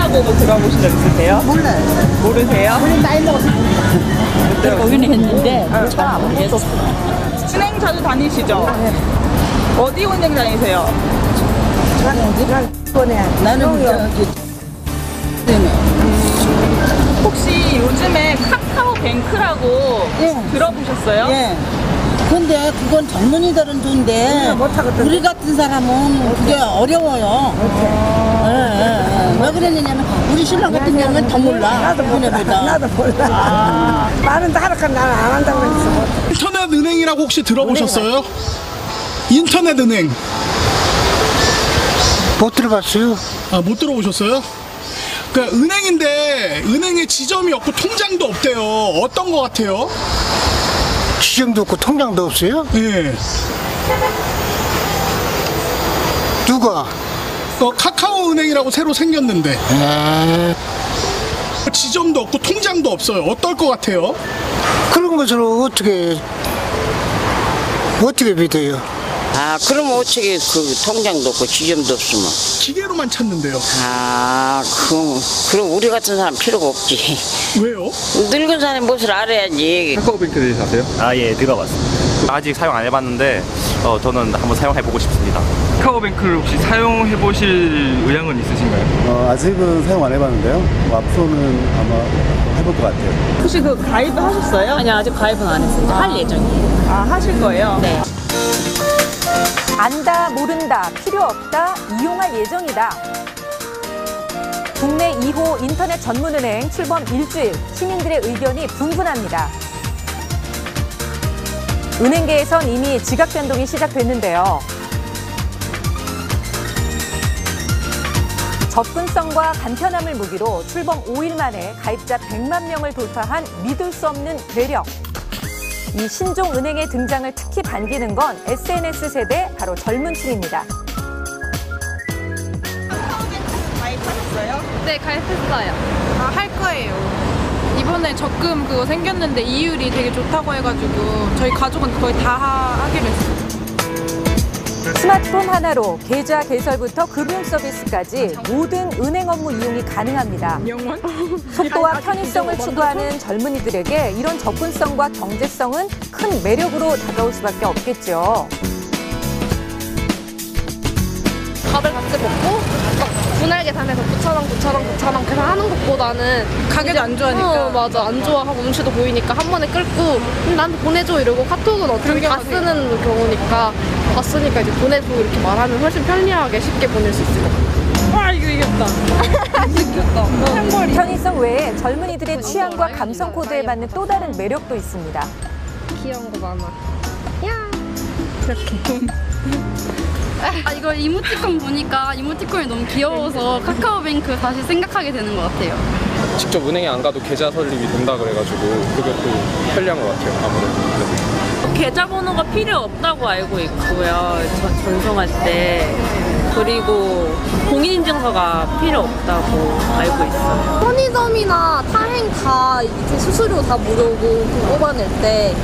좋다고 뭐 들어보신 적 있으세요? 몰라요. 모르세요? 우리 나이 먹어서 보기는 했는데 잘 안 모르겠어. 은행 자주 다니시죠? 네. 어디 은행 다니세요? 나는 저기 혹시 요즘에 카카오뱅크라고 예. 들어보셨어요? 예. 근데 그건 젊은이들은 좋은데 우리 같은 사람은 그게 어려워요. 왜 그랬느냐면 우리 신랑 같은 경우는 더 몰라. 나도 몰라. 말은 다 하니까 나는 안 한다고 했어. 인터넷 은행이라고 혹시 들어보셨어요? 인터넷 은행. 못 들어봤어요. 아, 못 들어보셨어요? 그러니까 은행인데 은행에 지점이 없고 통장도 없대요. 어떤 거 같아요? 지점도 없고 통장도 없어요? 예. 누가? 카카오 은행이라고 새로 생겼는데 에... 지점도 없고 통장도 없어요. 어떨 것 같아요? 그런 것을 어떻게 믿어요? 아, 그럼 어떻게 그 통장도 없고 지점도 없으면. 기계로만 찾는데요. 아, 그럼 우리 같은 사람 필요가 없지. 왜요? 늙은 사람이 무엇을 알아야지. 카카오뱅크 대해서 아세요? 아, 예, 들어봤습니다. 아직 사용 안 해봤는데 저는 한번 사용해보고 싶습니다. 카카오뱅크를 혹시 사용해보실 의향은 있으신가요? 아직은 사용 안 해봤는데요. 앞으로는 아마 해볼 것 같아요. 혹시 그 가입을 하셨어요? 아니, 아직 가입은 안 했어요. 할 예정이에요. 아, 하실 거예요? 네. 안다, 모른다, 필요 없다, 이용할 예정이다. 국내 2호 인터넷 전문은행 출범 일주일, 시민들의 의견이 분분합니다. 은행계에선 이미 지각 변동이 시작됐는데요. 접근성과 간편함을 무기로 출범 5일 만에 가입자 100만 명을 돌파한 믿을 수 없는 괴력. 이 신종 은행의 등장을 특히 반기는 건 SNS 세대 바로 젊은 층입니다. 가입하셨어요? 네, 가입했어요. 아, 할 거예요. 이번에 적금 그거 생겼는데 이율이 되게 좋다고 해가지고 저희 가족은 거의 다 하기로 했어요. 스마트폰 하나로 계좌 개설부터 금융 서비스까지 모든 은행 업무 이용이 가능합니다. 속도와 편의성을 추구하는 젊은이들에게 이런 접근성과 경제성은 큰 매력으로 다가올 수밖에 없겠죠. 밥을 같이 먹고 분할 계산해서 9,000원 계산하는 것보다는 가게도 안 좋아하니까 맞아, 안 좋아하고 눈치도 보이니까 한 번에 끌고 나한테 보내줘 이러고 카톡은 어차피 다 쓰는 경우니까 봤으니까 이제 보내줘 이렇게 말하면 훨씬 편리하게 쉽게 보낼 수 있을 것 같아요. 와, 이거 이겼다. 이겼다. 편의성 외에 젊은이들의 취향과 감성 코드에 맞는 또 다른 매력도 있습니다. 귀여운 거 많아. 야, 이렇게. 아, 이거 이모티콘 보니까 이모티콘이 너무 귀여워서 카카오뱅크 다시 생각하게 되는 것 같아요. 직접 은행에 안 가도 계좌 설립이 된다 그래가지고 그것도 편리한 것 같아요. 아무래도. 계좌번호가 필요 없다고 알고 있고요. 전송할 때. 그리고 공인인증서가 필요 없다고 알고 있어요. 편의점이나 타행 다 이렇게 수수료 다 무료고 그 뽑아낼 때.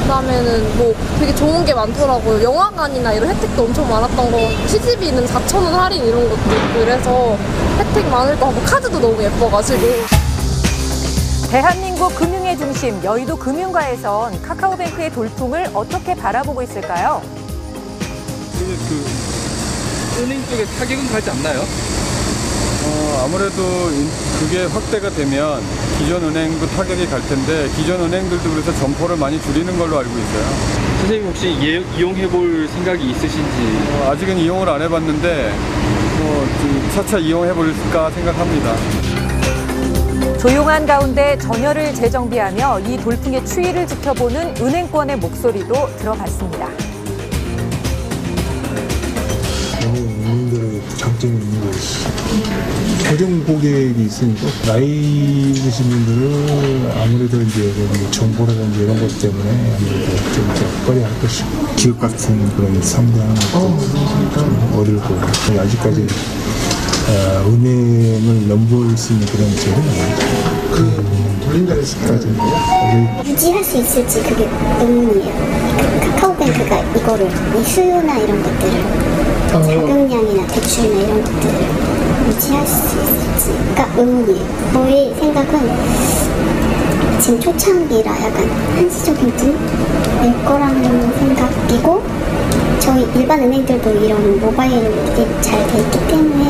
그다음에는 뭐 되게 좋은 게 많더라고요. 영화관이나 이런 혜택도 엄청 많았던 거. CGV는 4,000원 할인 이런 것도 있고 그래서 혜택 많을 거 같고 카드도 너무 예뻐가지고. 대한민국 금융의 중심 여의도 금융가에선 카카오뱅크의 돌풍을 어떻게 바라보고 있을까요? 은행 쪽에 타격은 가지 않나요? 아무래도 그게 확대가 되면 기존 은행도 타격이 갈 텐데 기존 은행들도 그래서 점포를 많이 줄이는 걸로 알고 있어요. 선생님 혹시 이용해볼 생각이 있으신지? 아직은 이용을 안 해봤는데 차차 이용해볼까 생각합니다. 조용한 가운데 전열을 재정비하며 이 돌풍의 추이를 지켜보는 은행권의 목소리도 들어봤습니다. 은행들의 장점이 있는 것이 고정 고객이 있으니까 나이 드신 분들은 아무래도 이제 정보라든지 이런 것 때문에 아무래도 좀 꺼려할 것이고 기업 같은 그런 상대하는 것도 좀 어렵고 아직까지 은행을 넘볼 수 있는 그런 제도는 유지할 수 있을지 그게 의문이에요. 카카오뱅크가 이거를 수요나 이런 것들을 자금량이나 대출이나 이런 것들을 유지할 수 있을지가 의문이에요. 저의 생각은 지금 초창기라 약간 한시적인 일 거라는 생각이고, 저희 일반 은행들도 이런 모바일이 잘 돼 있기 때문에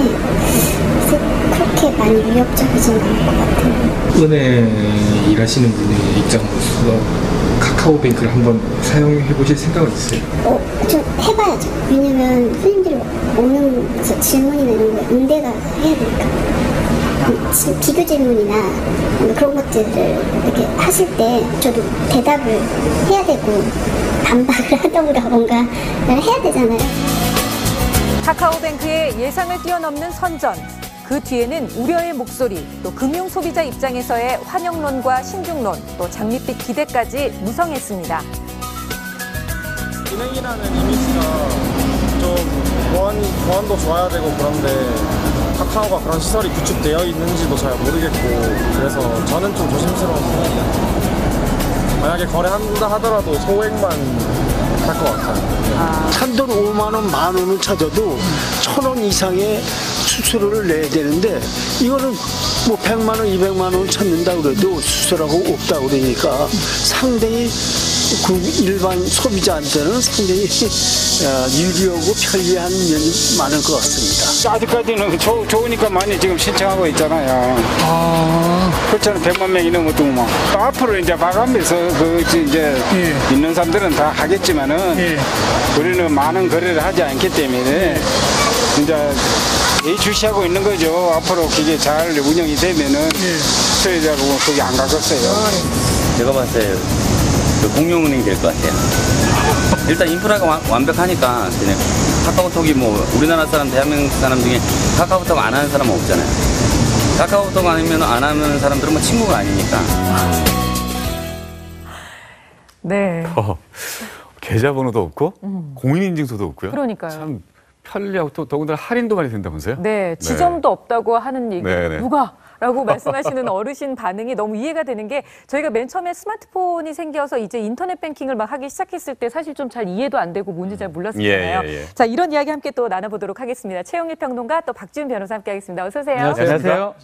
그렇게 많이 위협적이진 않을 것 같아요. 은행 일하시는 분의 입장으로서 카카오뱅크를 한번 사용해 보실 생각은 있어요? 좀 해봐야죠. 왜냐면 손님들이 오는 질문이나 이런 거에 응대가 해야 되니까. 비교 질문이나 그런 것들을 이렇게 하실 때 저도 대답을 해야 되고 반박을 하던가 뭔가 해야 되잖아요. 카카오뱅크의 예상을 뛰어넘는 선전. 그 뒤에는 우려의 목소리, 또 금융 소비자 입장에서의 환영론과 신중론, 또 장밋빛 기대까지 무성했습니다. 은행이라는 이미지가 좀 보안도 좋아야 되고 그런데 카카오가 그런 시설이 구축되어 있는지도 잘 모르겠고, 그래서 저는 좀 조심스러운 편이에요. 만약에 거래한다 하더라도 소액만 할 것 같아요. 단돈 5만 원, 만 원을 찾아도 1,000원 이상의 수수료를 내야 되는데, 이거는 뭐 100만 원, 200만 원을 찾는다 그래도 수수료가 없다 그러니까 상당히 그 일반 소비자한테는 상당히 유리하고 편리한 면이 많을 것 같습니다. 아직까지는 좋으니까 많이 지금 신청하고 있잖아요. 그렇잖아요. 100만 명이 넘어도 또 앞으로 이제 봐가면서 이제 있는 사람들은 다 하겠지만은 우리는 많은 거래를 하지 않기 때문에 이제 예주시하고 있는 거죠. 앞으로 그게 잘 운영이 되면은 소유자고 그게 안 가겠어요. 제가 봤을 때 공룡은행이 될 것 같아요. 일단 인프라가 완벽하니까 그냥 카카오톡이 뭐 우리나라 사람, 대한민국 사람 중에 카카오톡 안 하는 사람은 없잖아요. 카카오톡 아니면 안 하는 사람들은 뭐 친구가 아니니까. 네. 계좌번호도 없고 공인인증서도 없고요. 그러니까요. 참 편리하고 또 더군다나 할인도 많이 된다면서요? 네, 지점도 없다고 하는 얘기. 네. 누가? 라고 말씀하시는 어르신 반응이 너무 이해가 되는 게, 저희가 맨 처음에 스마트폰이 생겨서 이제 인터넷 뱅킹을 막 하기 시작했을 때 사실 좀 잘 이해도 안 되고 뭔지 잘 몰랐었잖아요. 자, 이런 이야기 함께 또 나눠보도록 하겠습니다. 최영일 평론가, 또 박지훈 변호사 함께 하겠습니다. 어서 오세요. 안녕하세요.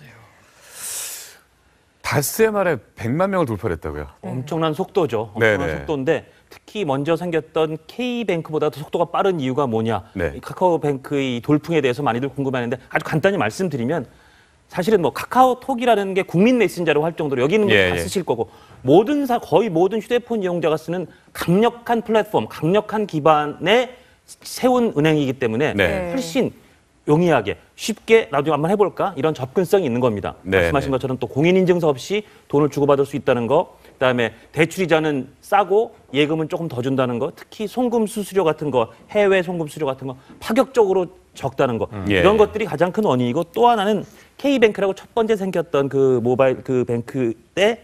닷새 만에 100만 명을 돌파했다고요? 엄청난 속도죠. 엄청난 속도인데, 특히 먼저 생겼던 K뱅크보다 더 속도가 빠른 이유가 뭐냐. 이 카카오뱅크의 돌풍에 대해서 많이들 궁금해하는데, 아주 간단히 말씀드리면, 사실은 뭐 카카오톡이라는 게 국민 메신저로 할 정도로 여기 있는 거 다 쓰실 거고, 거의 모든 휴대폰 이용자가 쓰는 강력한 플랫폼, 강력한 기반에 세운 은행이기 때문에 훨씬 용이하게 쉽게 나도 한번 해볼까, 이런 접근성이 있는 겁니다. 말씀하신 것처럼 또 공인인증서 없이 돈을 주고받을 수 있다는 거, 그다음에 대출이자는 싸고 예금은 조금 더 준다는 거, 특히 송금 수수료 같은 거, 해외 송금 수수료 같은 거 파격적으로 적다는 거, 이런 것들이 가장 큰 원인이고, 또 하나는 K뱅크라고 첫 번째 생겼던 그 모바일 그 뱅크 때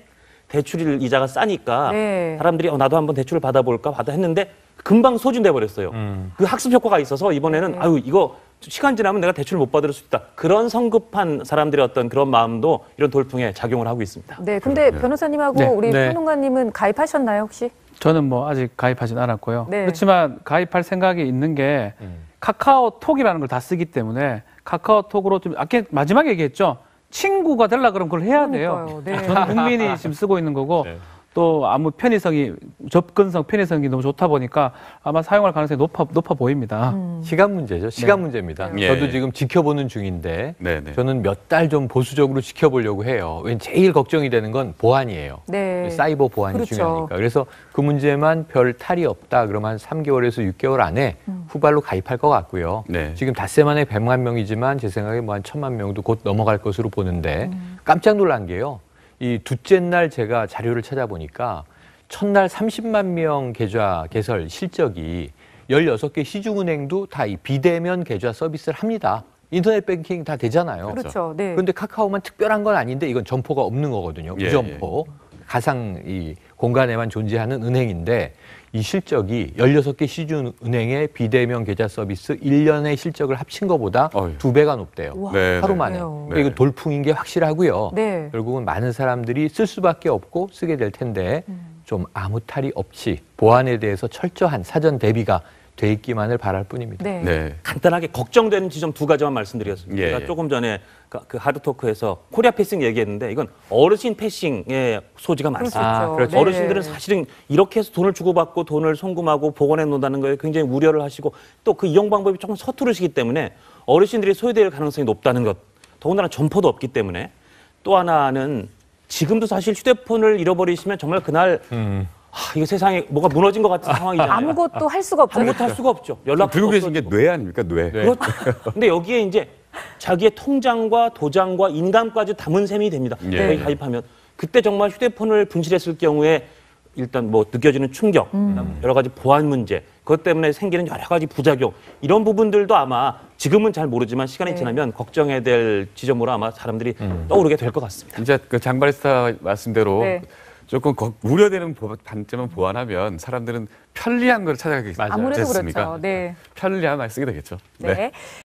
대출 이자가 싸니까 사람들이 나도 한번 대출을 받아볼까 했는데 금방 소진돼 버렸어요. 그 학습 효과가 있어서 이번에는 이거 시간 지나면 내가 대출을 못 받을 수 있다. 그런 성급한 사람들의 어떤 그런 마음도 이런 돌풍에 작용을 하고 있습니다. 네, 근데 변호사님하고 우리 평론가님은 가입하셨나요, 혹시? 저는 뭐 아직 가입하진 않았고요. 그렇지만 가입할 생각이 있는 게 카카오톡이라는 걸 다 쓰기 때문에 카카오톡으로 좀 아까 마지막에 얘기했죠. 친구가 되려고 그러면 그걸 해야 돼요. 전 국민이 지금 쓰고 있는 거고 또 아무 접근성, 편의성이 너무 좋다 보니까 아마 사용할 가능성이 높아 보입니다. 시간 문제죠. 시간 문제입니다. 저도 지금 지켜보는 중인데 저는 몇 달 좀 보수적으로 지켜보려고 해요. 왜냐면 제일 걱정이 되는 건 보안이에요. 사이버 보안이 중요하니까. 그래서 그 문제만 별 탈이 없다 그러면 한 3개월에서 6개월 안에 후발로 가입할 것 같고요. 지금 닷새 만에 100만 명이지만 제 생각에 뭐 한 1000만 명도 곧 넘어갈 것으로 보는데 깜짝 놀란 게요. 이 둘째 날 제가 자료를 찾아보니까 첫날 30만 명 계좌 개설 실적이 16개 시중은행도 다 이 비대면 계좌 서비스를 합니다. 인터넷 뱅킹 다 되잖아요. 그렇죠. 그런데 카카오만 특별한 건 아닌데 이건 점포가 없는 거거든요. 무점포. 가상 이 공간에만 존재하는 은행인데 이 실적이 16개 시중은행의 비대면 계좌 서비스 1년의 실적을 합친 것보다 2배가 높대요. 하루 만에. 이거 돌풍인 게 확실하고요. 결국은 많은 사람들이 쓸 수밖에 없고 쓰게 될 텐데 좀 아무 탈이 없이 보안에 대해서 철저한 사전 대비가 돼 있기만을 바랄 뿐입니다. 네. 간단하게 걱정되는 지점 두 가지만 말씀드리겠습니다. 제가 조금 전에 그 하드토크에서 코리아 패싱 얘기했는데 이건 어르신 패싱의 소지가 많습니다. 그렇죠. 어르신들은 사실은 이렇게 해서 돈을 주고받고 돈을 송금하고 복원해 놓는다는 거에 굉장히 우려를 하시고 또 그 이용 방법이 조금 서투르시기 때문에 어르신들이 소외될 가능성이 높다는 것. 더군다나 점포도 없기 때문에 또 하나는 지금도 사실 휴대폰을 잃어버리시면 정말 그날 이게 세상에 뭐가 무너진 것 같은 상황이잖아요. 아무것도 할 수가 없죠. 아무것도 할 수가 없죠. 연락도 들고 계신 게 뇌 아닙니까? 뇌. 그렇죠. 근데 여기에 이제 자기의 통장과 도장과 인감까지 담은 셈이 됩니다. 거기 가입하면 그때 정말 휴대폰을 분실했을 경우에 일단 뭐 느껴지는 충격, 여러 가지 보안 문제, 그것 때문에 생기는 여러 가지 부작용 이런 부분들도 아마 지금은 잘 모르지만 시간이 지나면 걱정해야 될 지점으로 아마 사람들이 떠오르게 될 것 같습니다. 진짜 그 장바리스타 말씀대로 조금 우려되는 단점은 보완하면 사람들은 편리한 걸 찾아가겠지 않습니까? 아무래도 그렇죠. 네. 편리한 말 쓰게 되겠죠. 네.